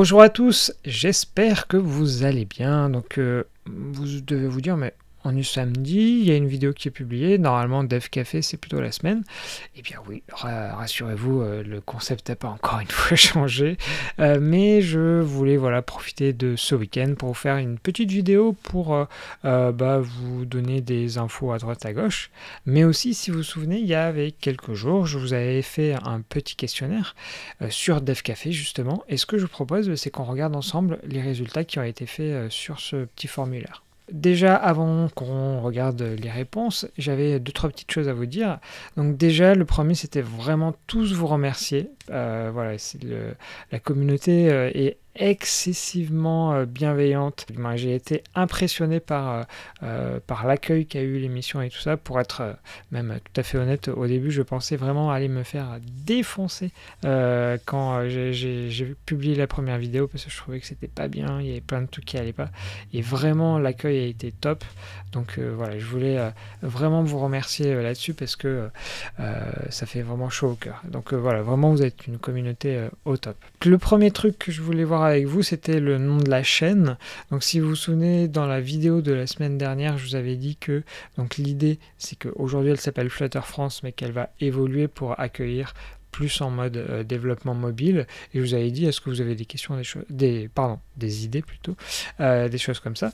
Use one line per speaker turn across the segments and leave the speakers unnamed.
Bonjour à tous, j'espère que vous allez bien. Donc vous devez vous dire, mais on est samedi, il y a une vidéo qui est publiée, normalement Dev Café c'est plutôt la semaine. Eh bien oui, rassurez-vous, le concept n'a pas encore une fois changé, mais je voulais profiter de ce week-end pour vous faire une petite vidéo pour vous donner des infos à droite à gauche, mais aussi si vous vous souvenez, il y avait quelques jours, je vous avais fait un petit questionnaire sur Dev Café justement, et ce que je vous propose, c'est qu'on regarde ensemble les résultats qui ont été faits sur ce petit formulaire. Déjà, avant qu'on regarde les réponses, j'avais 2-3 petites choses à vous dire. Donc déjà, le premier, c'était vraiment tous vous remercier. La communauté est excessivement bienveillante. J'ai été impressionné par l'accueil qu'a eu l'émission et tout ça. Pour être même tout à fait honnête, au début, je pensais vraiment aller me faire défoncer quand j'ai publié la première vidéo parce que je trouvais que c'était pas bien, il y avait plein de trucs qui allaient pas. Et vraiment, l'accueil a été top. Donc je voulais vraiment vous remercier là-dessus parce que ça fait vraiment chaud au cœur. Donc vraiment, vous êtes une communauté au top. Le premier truc que je voulais voir avec vous, c'était le nom de la chaîne. Donc si vous vous souvenez, dans la vidéo de la semaine dernière, je vous avais dit que l'idée, c'est qu'aujourd'hui, elle s'appelle Flutter France, mais qu'elle va évoluer pour accueillir plus en mode développement mobile. Et je vous avais dit, est-ce que vous avez des questions, des idées plutôt, des choses comme ça.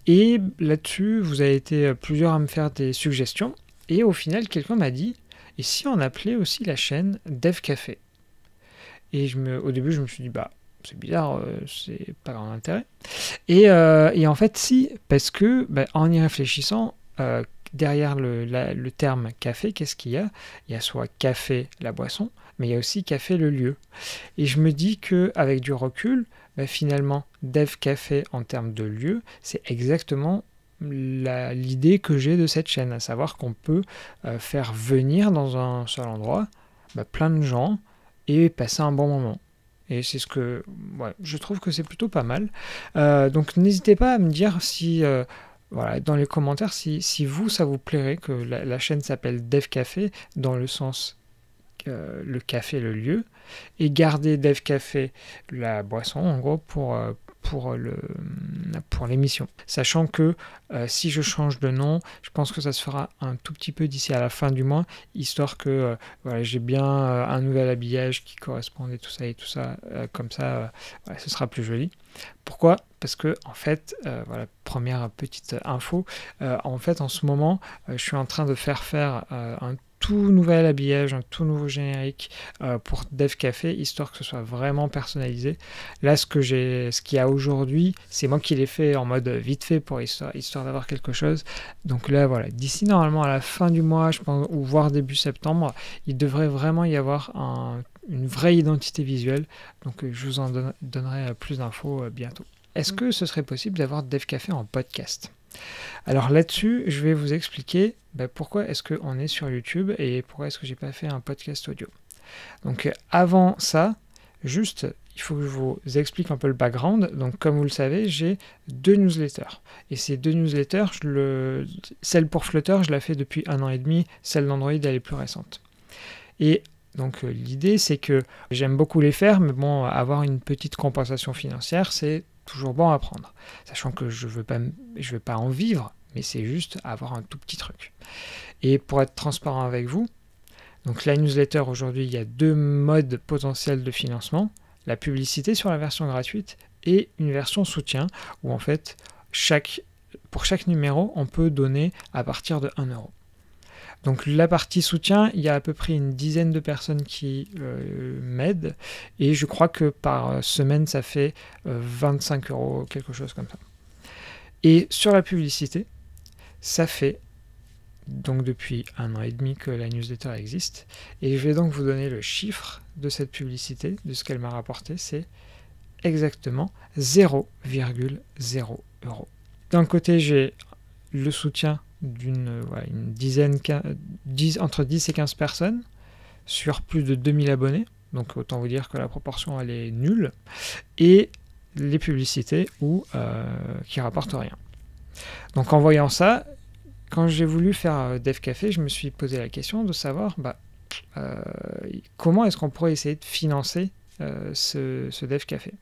Et là-dessus, vous avez été plusieurs à me faire des suggestions. Et au final, quelqu'un m'a dit, et si on appelait aussi la chaîne Dev Café? Et au début, je me suis dit, c'est bizarre, c'est pas grand intérêt. Et en fait, si, parce que en y réfléchissant, derrière le terme café, qu'est-ce qu'il y a? Il y a soit café, la boisson, mais il y a aussi café, le lieu. Et je me dis qu'avec du recul, finalement, Dev Café en termes de lieu, c'est exactement l'idée que j'ai de cette chaîne, à savoir qu'on peut faire venir dans un seul endroit plein de gens et passer un bon moment. Et c'est ce que je trouve que c'est plutôt pas mal. Donc n'hésitez pas à me dire si dans les commentaires si vous ça vous plairait que la chaîne s'appelle Dev Café dans le sens le café, le lieu, et garder Dev Café, la boisson en gros pour l'émission. Sachant que si je change de nom, je pense que ça se fera un tout petit peu d'ici à la fin du mois, histoire que j'ai bien un nouvel habillage qui corresponde et tout ça, comme ça, ce sera plus joli. Pourquoi? Parce que en fait, première petite info, en fait en ce moment, je suis en train de faire un tout nouvel habillage, un tout nouveau générique pour Dev Café, histoire que ce soit vraiment personnalisé. Là, ce qu'il y a aujourd'hui, c'est moi qui l'ai fait en mode vite fait pour histoire d'avoir quelque chose. Donc là, d'ici normalement à la fin du mois, je pense, ou voire début septembre, il devrait vraiment y avoir une vraie identité visuelle. Donc je vous en donnerai plus d'infos bientôt. Est-ce que ce serait possible d'avoir Dev Café en podcast? Alors là-dessus, je vais vous expliquer pourquoi est-ce qu'on est sur YouTube et pourquoi est-ce que j'ai pas fait un podcast audio. Donc avant ça, juste, il faut que je vous explique un peu le background. Donc comme vous le savez, j'ai 2 newsletters. Et ces 2 newsletters, celle pour Flutter, je la fais depuis 1 an et demi, celle d'Android, elle est plus récente. Et donc l'idée, c'est que j'aime beaucoup les faire, mais bon, avoir une petite compensation financière, c'est toujours bon à prendre. Sachant que je veux pas en vivre, mais c'est juste avoir un tout petit truc. Et pour être transparent avec vous, donc la newsletter aujourd'hui, il y a 2 modes potentiels de financement, la publicité sur la version gratuite et une version soutien, où en fait, pour chaque numéro, on peut donner à partir de 1 euro. Donc la partie soutien, il y a à peu près une dizaine de personnes qui m'aident, et je crois que par semaine, ça fait 25 euros, quelque chose comme ça. Et sur la publicité, ça fait donc depuis 1 an et demi que la newsletter existe, et je vais donc vous donner le chiffre de cette publicité, de ce qu'elle m'a rapporté, c'est exactement 0,0 euros. D'un côté, j'ai le soutien d'une dizaine, entre 10 et 15 personnes sur plus de 2000 abonnés, donc autant vous dire que la proportion elle est nulle, et les publicités qui rapportent rien. Donc en voyant ça, quand j'ai voulu faire Dev Café, je me suis posé la question de savoir comment est-ce qu'on pourrait essayer de financer ce Dev Café.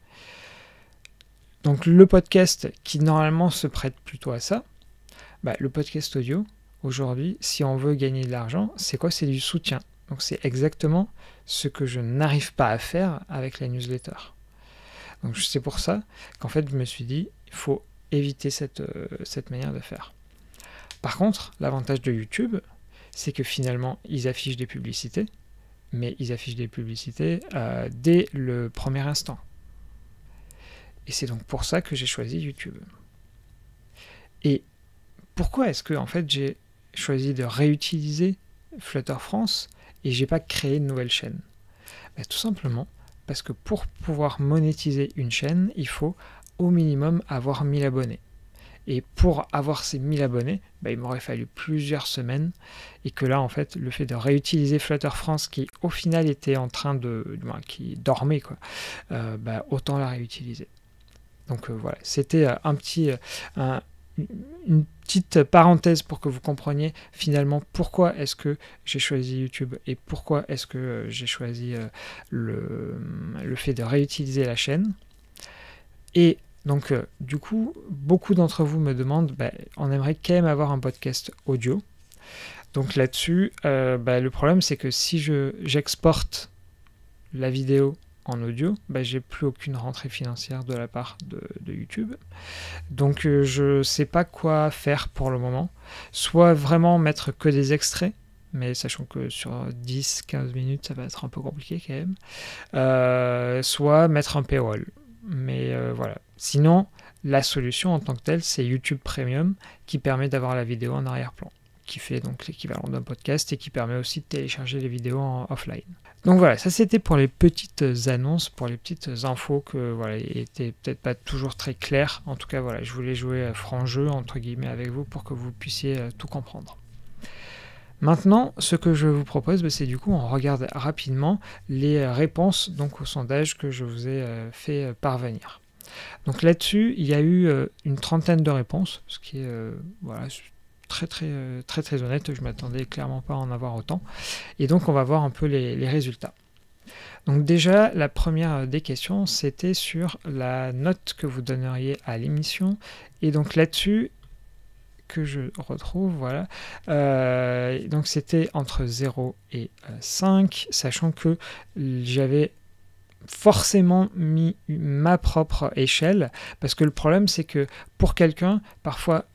Donc le podcast qui normalement se prête plutôt à ça, le podcast audio, aujourd'hui, si on veut gagner de l'argent, c'est quoi? C'est du soutien. Donc c'est exactement ce que je n'arrive pas à faire avec la newsletter. Donc c'est pour ça qu'en fait je me suis dit, il faut éviter cette manière de faire. Par contre, l'avantage de YouTube, c'est que finalement ils affichent des publicités, mais ils affichent des publicités dès le premier instant. Et c'est donc pour ça que j'ai choisi YouTube. Et pourquoi est-ce que en fait j'ai choisi de réutiliser Flutter France et j'ai pas créé une nouvelle chaîne? Tout simplement parce que pour pouvoir monétiser une chaîne, il faut au minimum avoir 1000 abonnés. Et pour avoir ces 1000 abonnés, il m'aurait fallu plusieurs semaines. Et que là, en fait, le fait de réutiliser Flutter France, qui au final était en train qui dormait, quoi, autant la réutiliser. Donc voilà, c'était une petite parenthèse pour que vous compreniez finalement pourquoi est-ce que j'ai choisi YouTube et pourquoi est-ce que j'ai choisi le fait de réutiliser la chaîne. Et donc du coup, beaucoup d'entre vous me demandent, on aimerait quand même avoir un podcast audio. Donc là-dessus, le problème c'est que si j'exporte la vidéo en audio, j'ai plus aucune rentrée financière de la part de YouTube. Donc je sais pas quoi faire pour le moment. Soit vraiment mettre que des extraits, mais sachant que sur 10-15 minutes, ça va être un peu compliqué quand même. Soit mettre un paywall. Mais voilà. Sinon, la solution en tant que telle, c'est YouTube Premium qui permet d'avoir la vidéo en arrière-plan, qui fait donc l'équivalent d'un podcast et qui permet aussi de télécharger les vidéos en offline. Donc voilà, ça c'était pour les petites annonces, pour les petites infos que voilà, étaient peut-être pas toujours très claires. En tout cas, voilà, je voulais jouer franc jeu entre guillemets avec vous pour que vous puissiez tout comprendre. Maintenant, ce que je vous propose, c'est du coup, on regarde rapidement les réponses donc au sondage que je vous ai fait parvenir. Donc là-dessus, il y a eu une trentaine de réponses, ce qui est voilà, très honnête. Je m'attendais clairement pas à en avoir autant. Et donc, on va voir un peu les résultats. Donc déjà, la première des questions, c'était sur la note que vous donneriez à l'émission. Et donc là-dessus, que je retrouve, voilà. Donc c'était entre 0 et 5, sachant que j'avais forcément mis ma propre échelle, parce que le problème c'est que pour quelqu'un, parfois,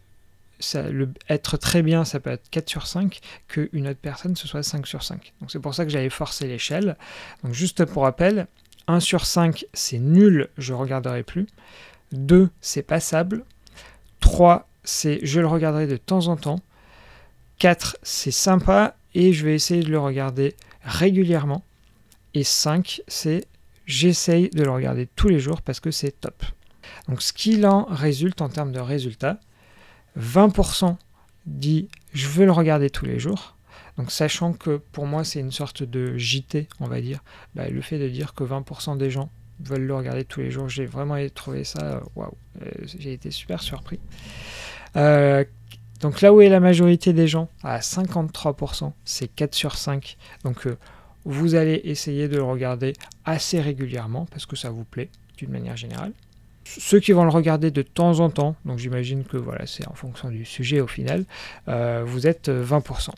être très bien, ça peut être 4 sur 5, qu'une autre personne, ce soit 5 sur 5. Donc c'est pour ça que j'avais forcé l'échelle. Donc juste pour rappel, 1 sur 5, c'est nul, je ne regarderai plus. 2, c'est passable. 3, c'est je le regarderai de temps en temps. 4, c'est sympa et je vais essayer de le regarder régulièrement. Et 5, c'est j'essaye de le regarder tous les jours parce que c'est top. Donc ce qu'il en résulte en termes de résultats, 20% dit je veux le regarder tous les jours. Donc sachant que pour moi c'est une sorte de JT, on va dire, le fait de dire que 20% des gens veulent le regarder tous les jours, j'ai vraiment trouvé ça waouh, j'ai été super surpris. Donc là où est la majorité des gens, à 53%, c'est 4 sur 5. Donc vous allez essayer de le regarder assez régulièrement parce que ça vous plaît d'une manière générale. Ceux qui vont le regarder de temps en temps, donc j'imagine que voilà, c'est en fonction du sujet au final, vous êtes 20%.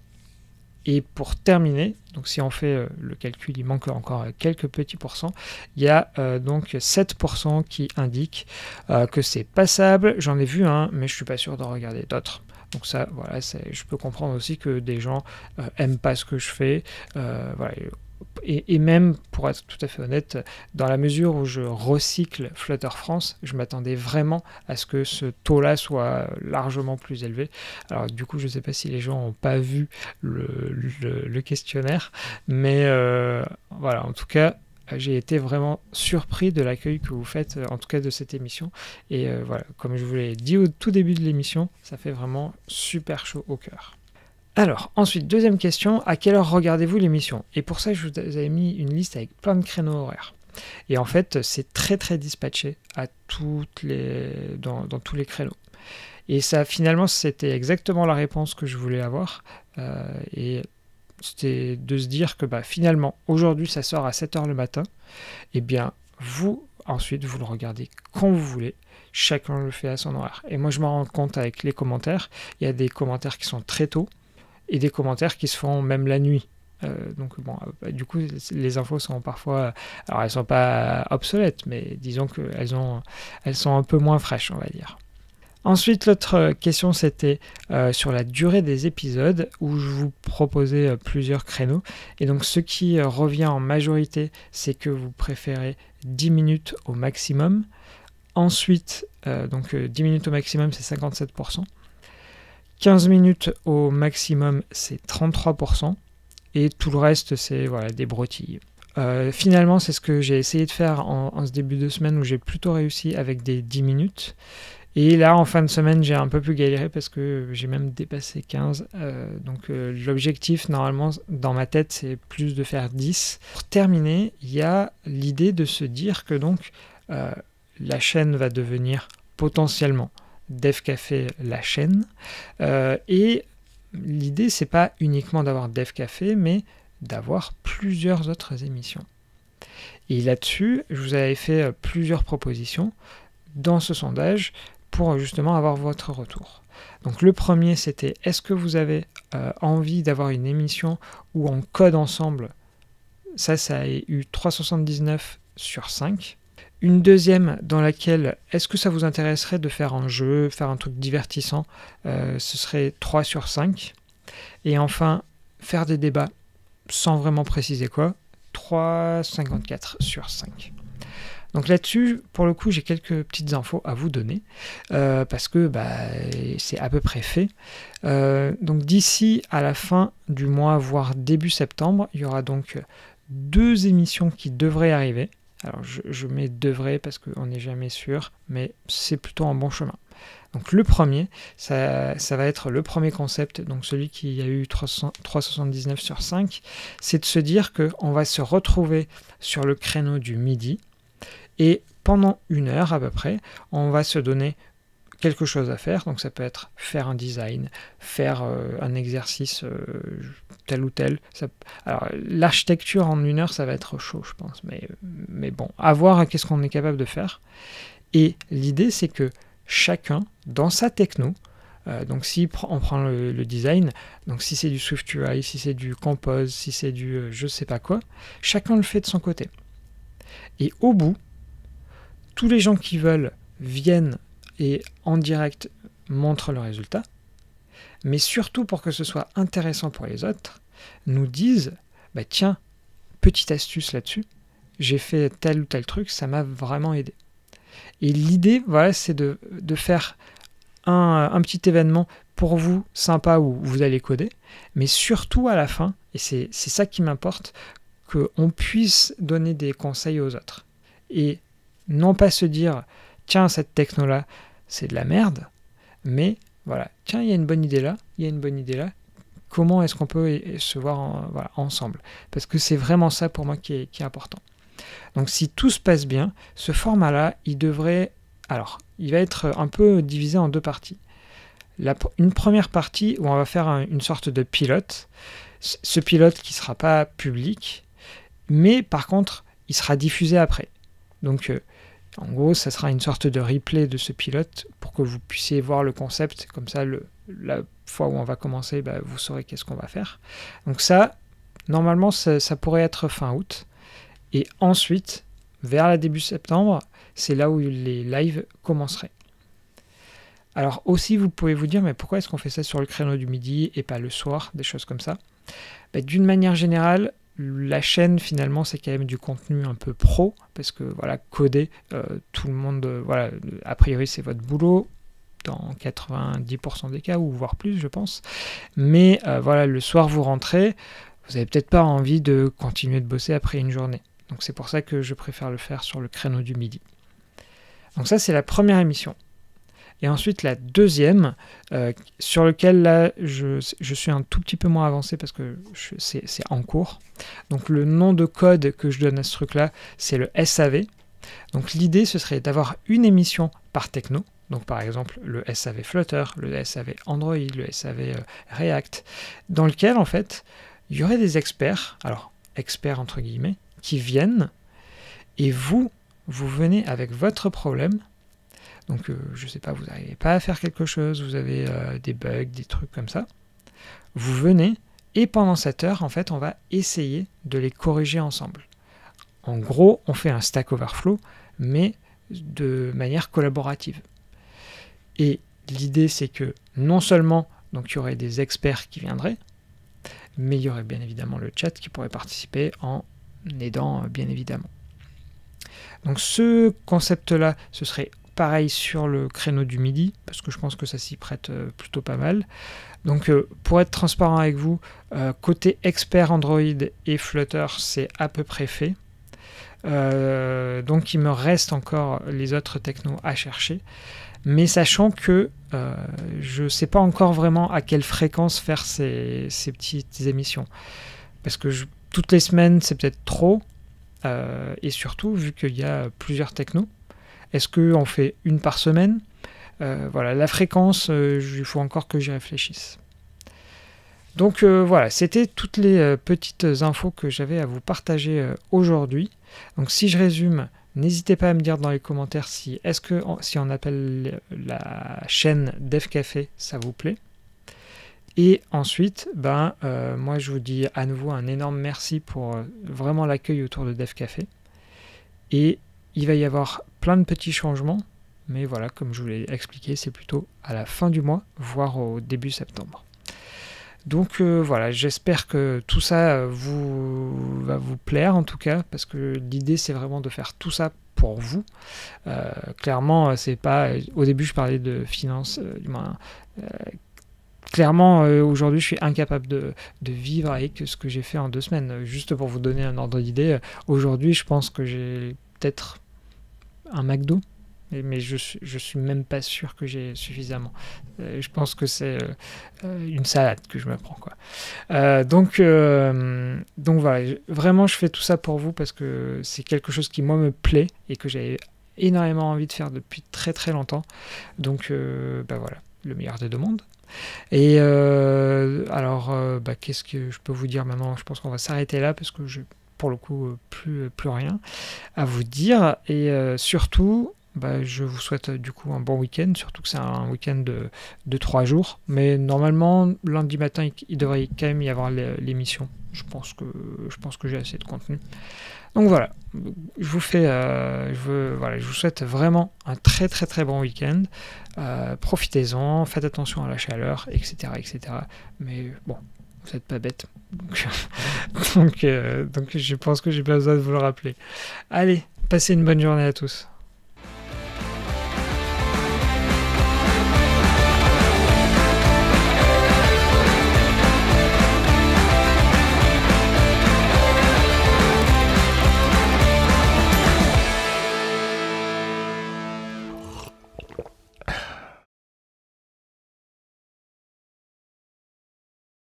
Et pour terminer, donc si on fait le calcul, il manque encore quelques petits pourcents, il y a donc 7% qui indiquent que c'est passable. J'en ai vu un, mais je suis pas sûr d'en regarder d'autres. Donc ça, voilà, je peux comprendre aussi que des gens aiment pas ce que je fais. Voilà. Et même, pour être tout à fait honnête, dans la mesure où je recycle Flutter France, je m'attendais vraiment à ce que ce taux-là soit largement plus élevé. Alors du coup, je ne sais pas si les gens n'ont pas vu le questionnaire, mais voilà, en tout cas, j'ai été vraiment surpris de l'accueil que vous faites, en tout cas de cette émission. Et voilà, comme je vous l'ai dit au tout début de l'émission, ça fait vraiment super chaud au cœur. Alors, ensuite, deuxième question, à quelle heure regardez-vous l'émission? Et pour ça, je vous avais mis une liste avec plein de créneaux horaires. Et en fait, c'est très dispatché à dans tous les créneaux. Et ça, finalement, c'était exactement la réponse que je voulais avoir. Et c'était de se dire que finalement, aujourd'hui, ça sort à 7h le matin. Eh bien, vous, ensuite, vous le regardez quand vous voulez. Chacun le fait à son horaire. Et moi, je me rends compte avec les commentaires. Il y a des commentaires qui sont très tôt et des commentaires qui se font même la nuit. Donc bon, du coup, les infos sont parfois... Alors, elles sont pas obsolètes, mais disons qu'elles sont un peu moins fraîches, on va dire. Ensuite, l'autre question, c'était sur la durée des épisodes, où je vous proposais plusieurs créneaux. Et donc, ce qui revient en majorité, c'est que vous préférez 10 minutes au maximum. Ensuite, 10 minutes au maximum, c'est 57%. 15 minutes au maximum, c'est 33%. Et tout le reste, c'est voilà, des broutilles. Finalement, c'est ce que j'ai essayé de faire en ce début de semaine, où j'ai plutôt réussi avec des 10 minutes. Et là, en fin de semaine, j'ai un peu plus galéré parce que j'ai même dépassé 15. L'objectif, normalement, dans ma tête, c'est plus de faire 10. Pour terminer, il y a l'idée de se dire que donc la chaîne va devenir potentiellement Dev Café la chaîne. Et l'idée, c'est pas uniquement d'avoir Dev Café, mais d'avoir plusieurs autres émissions. Et là-dessus, je vous avais fait plusieurs propositions dans ce sondage pour justement avoir votre retour. Donc le premier, c'était est-ce que vous avez envie d'avoir une émission où on code ensemble? Ça a eu 3,79 sur 5. Une deuxième dans laquelle est-ce que ça vous intéresserait de faire un jeu, faire un truc divertissant? Ce serait 3 sur 5. Et enfin, faire des débats sans vraiment préciser quoi, 3,54 sur 5. Donc là-dessus, pour le coup, j'ai quelques petites infos à vous donner, parce que c'est à peu près fait. Donc d'ici à la fin du mois, voire début septembre, il y aura donc 2 émissions qui devraient arriver. Alors je mets devrait parce qu'on n'est jamais sûr, mais c'est plutôt un bon chemin. Donc le premier, ça va être le premier concept, donc celui qui a eu 3,79 sur 5, c'est de se dire qu'on va se retrouver sur le créneau du midi, et pendant 1 heure à peu près, on va se donner quelque chose à faire. Donc ça peut être faire un design, faire un exercice tel ou tel. Alors l'architecture en 1 heure, ça va être chaud, je pense. Mais bon, à voir qu'est-ce qu'on est capable de faire. Et l'idée, c'est que chacun, dans sa techno, donc si on prend le design, donc si c'est du SwiftUI, si c'est du Compose, si c'est du je sais pas quoi, chacun le fait de son côté. Et au bout, tous les gens qui veulent viennent et en direct montrent le résultat, mais surtout pour que ce soit intéressant pour les autres, nous disent tiens, petite astuce là-dessus, j'ai fait tel ou tel truc, ça m'a vraiment aidé. Et l'idée, voilà, c'est de faire un petit événement pour vous, sympa, où vous allez coder, mais surtout à la fin, et c'est ça qui m'importe, qu'on puisse donner des conseils aux autres. Et non pas se dire, tiens, cette techno-là, c'est de la merde, mais voilà, tiens, il y a une bonne idée là, comment est-ce qu'on peut se voir ensemble? Parce que c'est vraiment ça pour moi qui est important. Donc si tout se passe bien, ce format-là, il va être un peu divisé en 2 parties. Une première partie où on va faire une sorte de pilote, ce pilote qui ne sera pas public, mais par contre, il sera diffusé après. Donc en gros, ça sera une sorte de replay de ce pilote pour que vous puissiez voir le concept. Comme ça, la fois où on va commencer, vous saurez qu'est-ce qu'on va faire. Donc ça, normalement, ça pourrait être fin août. Et ensuite, vers la début septembre, c'est là où les lives commenceraient. Alors aussi, vous pouvez vous dire, mais pourquoi est-ce qu'on fait ça sur le créneau du midi et pas le soir, des choses comme ça? D'une manière générale, la chaîne, finalement, c'est quand même du contenu un peu pro, parce que voilà, coder, tout le monde, a priori, c'est votre boulot, dans 90% des cas, ou voire plus, je pense. Mais le soir, vous rentrez, vous n'avez peut-être pas envie de continuer de bosser après une journée. Donc c'est pour ça que je préfère le faire sur le créneau du midi. Donc ça, c'est la première émission. Et ensuite, la deuxième, sur lequel là, je suis un tout petit peu moins avancé parce que c'est en cours. Donc le nom de code que je donne à ce truc-là, c'est le SAV. Donc l'idée, ce serait d'avoir une émission par techno. Donc par exemple, le SAV Flutter, le SAV Android, le SAV React, dans lequel, en fait, il y aurait des experts, alors experts entre guillemets, qui viennent et vous vous venez avec votre problème. Donc, je sais pas, vous n'arrivez pas à faire quelque chose, vous avez des bugs, des trucs comme ça. Vous venez, et pendant cette heure, en fait, on va essayer de les corriger ensemble. En gros, on fait un Stack Overflow, mais de manière collaborative. Et l'idée, c'est que non seulement donc, il y aurait des experts qui viendraient, mais il y aurait bien évidemment le chat qui pourrait participer en aidant, bien évidemment. Donc ce concept-là, ce serait pareil sur le créneau du midi, parce que je pense que ça s'y prête plutôt pas mal. Donc pour être transparent avec vous, côté expert Android et Flutter, c'est à peu près fait. Donc il me reste encore les autres technos à chercher. Mais sachant que je ne sais pas encore vraiment à quelle fréquence faire ces petites émissions. Parce que toutes les semaines, c'est peut-être trop. Et surtout, vu qu'il y a plusieurs technos, est-ce qu'on fait une par semaine? Voilà, la fréquence, il faut encore que j'y réfléchisse. Donc voilà, c'était toutes les petites infos que j'avais à vous partager aujourd'hui. Donc si je résume, n'hésitez pas à me dire dans les commentaires si on appelle la chaîne DevCafé, ça vous plaît. Et ensuite, moi je vous dis à nouveau un énorme merci pour vraiment l'accueil autour de DevCafé. Et il va y avoir plein de petits changements, mais voilà, comme je vous l'ai expliqué, c'est plutôt à la fin du mois, voire au début septembre. Donc voilà, j'espère que tout ça va vous plaire en tout cas, parce que l'idée c'est vraiment de faire tout ça pour vous. Clairement, c'est pas. Au début, je parlais de finances, clairement, aujourd'hui, je suis incapable de vivre avec ce que j'ai fait en 2 semaines. Juste pour vous donner un ordre d'idée, aujourd'hui, je pense que j'ai peut-être un McDo. Mais je suis même pas sûr que j'ai suffisamment. Je pense que c'est une salade que je me prends, quoi. Donc voilà, vraiment je fais tout ça pour vous parce que c'est quelque chose qui moi me plaît et que j'avais énormément envie de faire depuis très très longtemps. Donc voilà, le meilleur des deux mondes. Et qu'est-ce que je peux vous dire maintenant? Je pense qu'on va s'arrêter là parce que pour le coup plus rien à vous dire et surtout je vous souhaite du coup un bon week-end, surtout que c'est un week-end de 3 jours, mais normalement lundi matin il devrait quand même y avoir l'émission. Je pense que j'ai assez de contenu. Donc voilà, je vous souhaite vraiment un très très très bon week-end. Profitez-en, faites attention à la chaleur, etc. Mais bon, vous n'êtes pas bête. Donc je pense que j'ai pas besoin de vous le rappeler. Allez, passez une bonne journée à tous.